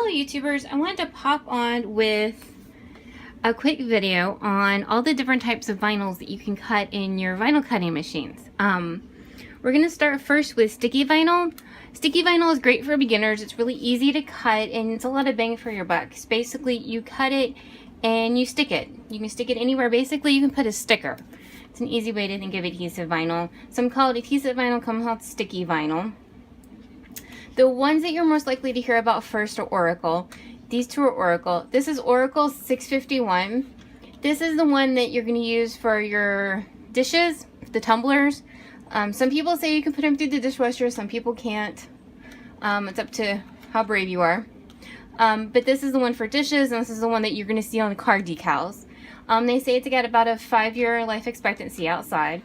Hello YouTubers, I wanted to pop on with a quick video on all the different types of vinyls that you can cut in your vinyl cutting machines. We're going to start first with sticky vinyl. Sticky vinyl is great for beginners. It's really easy to cut and it's a lot of bang for your buck. Basically, you cut it and you stick it. You can stick it anywhere. Basically, you can put a sticker. It's an easy way to think of adhesive vinyl. Some call it adhesive vinyl, some call it sticky vinyl. The ones that you're most likely to hear about first are Oracle. These two are Oracle. This is Oracle 651. This is the one that you're going to use for your dishes, the tumblers. Some people say you can put them through the dishwasher, some people can't. It's up to how brave you are. But this is the one for dishes, and this is the one that you're going to see on car decals. They say it's got about a 5-year life expectancy outside.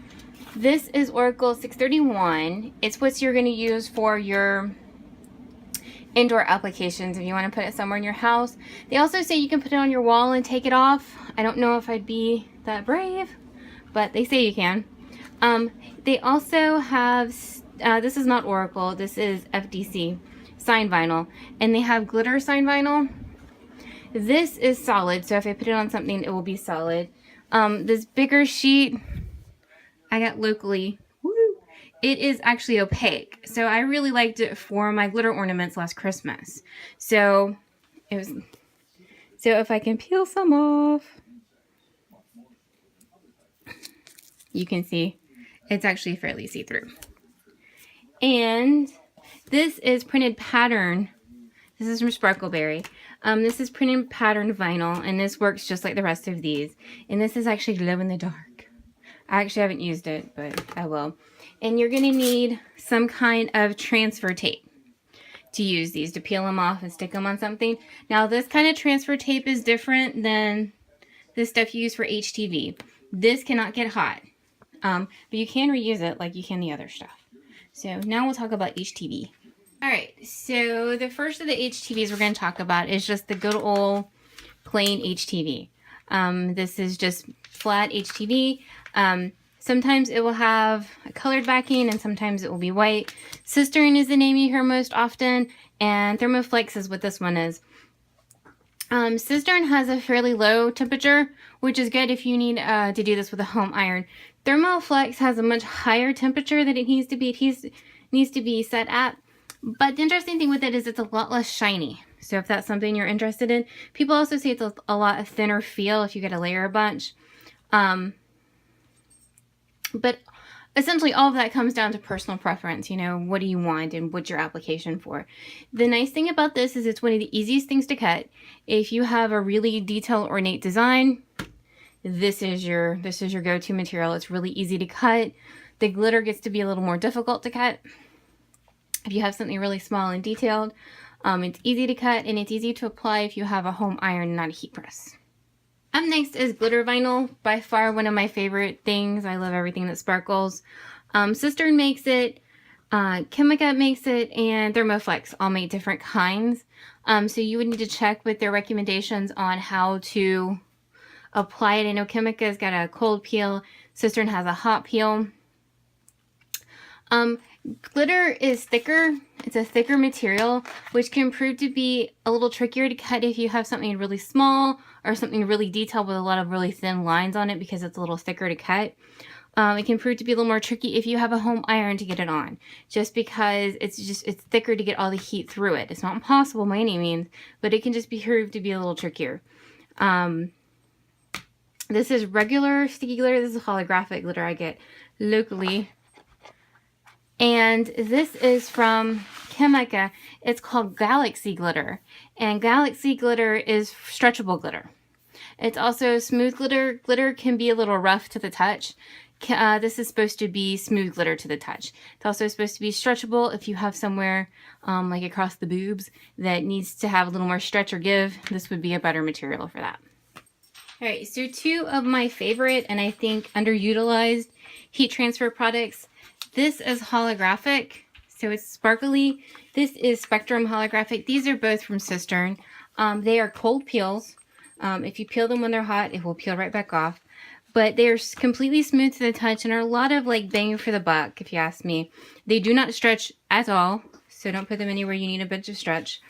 This is Oracle 631. It's what you're going to use for your indoor applications if you want to put it somewhere in your house. They also say you can put it on your wall and take it off. I don't know if I'd be that brave, but they say you can. They also have, this is not Oracle, this is FDC, sign vinyl, and they have glitter sign vinyl. This is solid, so if I put it on something, it will be solid. This bigger sheet I got locally. It is actually opaque, so I really liked it for my glitter ornaments last Christmas. So if I can peel some off, you can see it's actually fairly see-through. And this is printed pattern. This is from Sparkleberry. This is printed pattern vinyl, and this works just like the rest of these. And this is actually glow in the dark. I actually haven't used it, but I will. And you're going to need some kind of transfer tape to use these, to peel them off and stick them on something. Now, this kind of transfer tape is different than the stuff you use for HTV. This cannot get hot, but you can reuse it like you can the other stuff. So now we'll talk about HTV. All right, so the first of the HTVs we're going to talk about is just the good old plain HTV. This is just flat HTV. Sometimes it will have a colored backing and sometimes it will be white. Cistern is the name you hear most often, and Thermoflex is what this one is. Cistern has a fairly low temperature, which is good if you need to do this with a home iron. Thermoflex has a much higher temperature that it needs to be set at. But the interesting thing with it is it's a lot less shiny. So if that's something you're interested in, people also say it's a lot thinner feel if you get a layer a bunch. But essentially all of that comes down to personal preference. You know, what do you want and what's your application for? The nice thing about this is it's one of the easiest things to cut. If you have a really detailed ornate design, this is your go-to material. It's really easy to cut. The glitter gets to be a little more difficult to cut. If you have something really small and detailed, it's easy to cut and it's easy to apply if you have a home iron and not a heat press. Up next is glitter vinyl, by far one of my favorite things. I love everything that sparkles. Cistern makes it, Chemica makes it, and Thermoflex all make different kinds. So you would need to check with their recommendations on how to apply it. I know Chemica's got a cold peel, Cistern has a hot peel. Glitter is thicker. It's a thicker material, which can prove to be a little trickier to cut if you have something really small or something really detailed with a lot of really thin lines on it because it's a little thicker to cut. It can prove to be a little more tricky if you have a home iron to get it on, just because it's thicker to get all the heat through it. It's not impossible by any means, but it can just be proved to be a little trickier. This is regular sticky glitter. This is holographic glitter I get locally. And this is from Chemica. It's called Galaxy Glitter. And Galaxy Glitter is stretchable glitter. It's also smooth glitter. Glitter can be a little rough to the touch. This is supposed to be smooth glitter to the touch. It's also supposed to be stretchable if you have somewhere like across the boobs that needs to have a little more stretch or give. This would be a better material for that. Alright, so two of my favorite and I think underutilized heat transfer products. This is holographic, so it's sparkly. This is Spectrum holographic. These are both from Cistern. They are cold peels. If you peel them when they're hot, it will peel right back off. But they are completely smooth to the touch and are a lot of like bang for the buck, if you ask me. They do not stretch at all, so don't put them anywhere you need a bunch of stretch.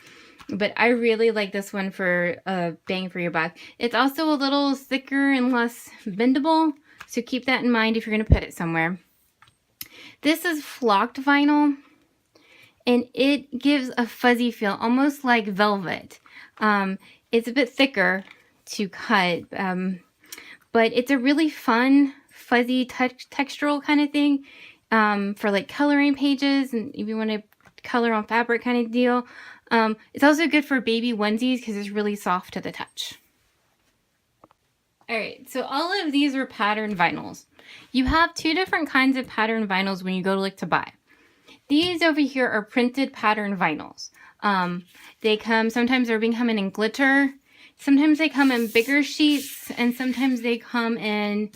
But I really like this one for bang for your buck. It's also a little thicker and less bendable, so keep that in mind if you're going to put it somewhere. This is flocked vinyl, and it gives a fuzzy feel, almost like velvet. It's a bit thicker to cut, but it's a really fun, fuzzy, textural kind of thing for like coloring pages, and if you want to color on fabric kind of deal. It's also good for baby onesies because it's really soft to the touch. Alright, so all of these are pattern vinyls. You have two different kinds of pattern vinyls when you go to look to buy. These over here are printed pattern vinyls. They come, sometimes they're coming in glitter, sometimes they come in bigger sheets, and sometimes they come in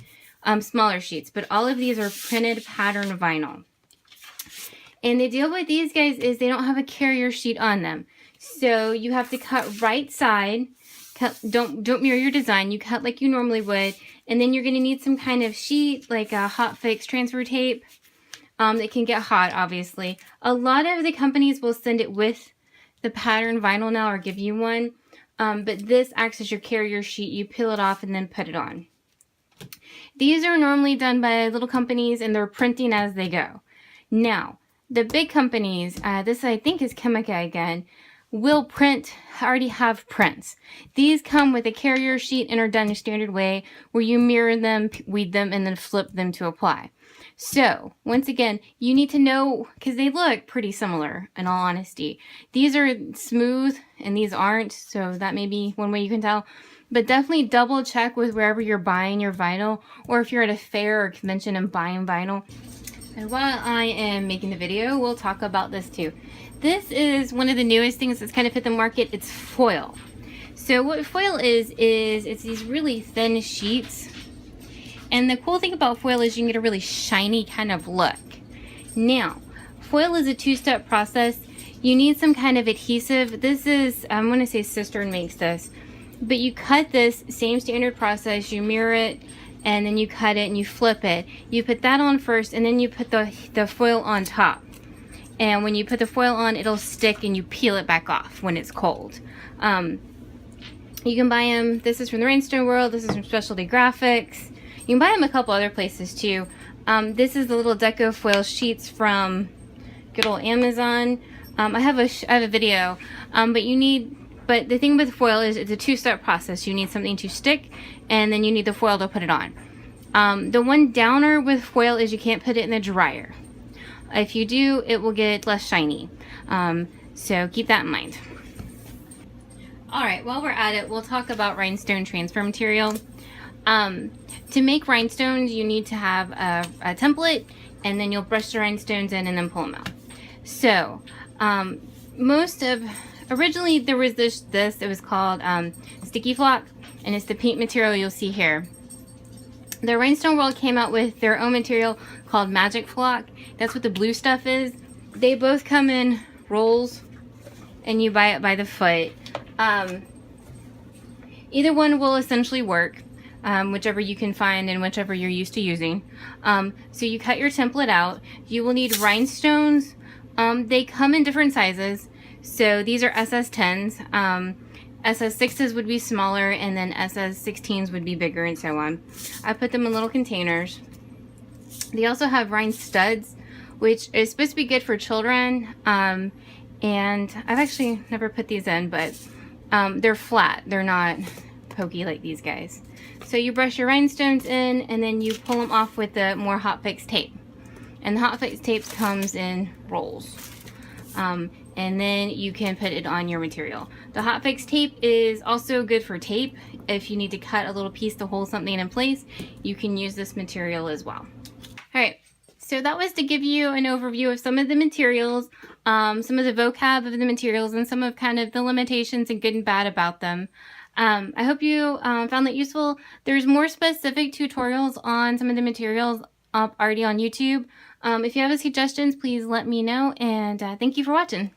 smaller sheets. But all of these are printed pattern vinyl. And the deal with these guys is they don't have a carrier sheet on them. So you have to cut right side. Don't mirror your design. You cut like you normally would. And then you're going to need some kind of sheet, like a hot fix transfer tape. That can get hot, obviously. A lot of the companies will send it with the pattern vinyl now or give you one. But this acts as your carrier sheet. You peel it off and then put it on. These are normally done by little companies and they're printing as they go. Now, the big companies, this I think is Chemica again, will print, already have prints. These come with a carrier sheet and are done a standard way where you mirror them, weed them, and then flip them to apply. So, once again, you need to know, because they look pretty similar, in all honesty. These are smooth and these aren't, so that may be one way you can tell. But definitely double check with wherever you're buying your vinyl, or if you're at a fair or convention and buying vinyl. And while I am making the video, we'll talk about this too. This is one of the newest things that's kind of hit the market. It's foil. So what foil is it's these really thin sheets. And the cool thing about foil is you can get a really shiny kind of look. Now, foil is a two-step process. You need some kind of adhesive. This is, I'm going to say Cistern makes this. But you cut this, same standard process. You mirror it, and then you cut it and you flip it. You put that on first, and then you put the foil on top. And when you put the foil on, it'll stick and you peel it back off when it's cold. You can buy them, this is from the Rhinestone world, this is from Specialty Graphics. You can buy them a couple other places too. This is the little deco foil sheets from good old Amazon. I have a video, but the thing with foil is it's a two-step process. You need something to stick, and then you need the foil to put it on. The one downer with foil is you can't put it in the dryer. If you do, it will get less shiny. So keep that in mind. Alright, while we're at it, we'll talk about rhinestone transfer material. To make rhinestones, you need to have a template, and then you'll brush the rhinestones in and then pull them out. So, originally there was this, it was called Sticky Flock, and it's the pink material you'll see here. The Rhinestone world came out with their own material called Magic Flock. That's what the blue stuff is. They both come in rolls, and you buy it by the foot. Either one will essentially work, whichever you can find and whichever you're used to using. So you cut your template out. You will need rhinestones. They come in different sizes. So these are SS10s. SS6s would be smaller, and then SS16s would be bigger, and so on. I put them in little containers. They also have rhine studs, which is supposed to be good for children. And I've actually never put these in, but they're flat. They're not pokey like these guys. So you brush your rhinestones in, and then you pull them off with the more hot fix tape. And the hot fix tape comes in rolls. And then you can put it on your material. The hot fix tape is also good for tape. If you need to cut a little piece to hold something in place, you can use this material as well. Alright, so that was to give you an overview of some of the materials, some of the vocab of the materials, and some of kind of the limitations and good and bad about them. I hope you found that useful. There's more specific tutorials on some of the materials up already on YouTube. If you have any suggestions, please let me know, and thank you for watching.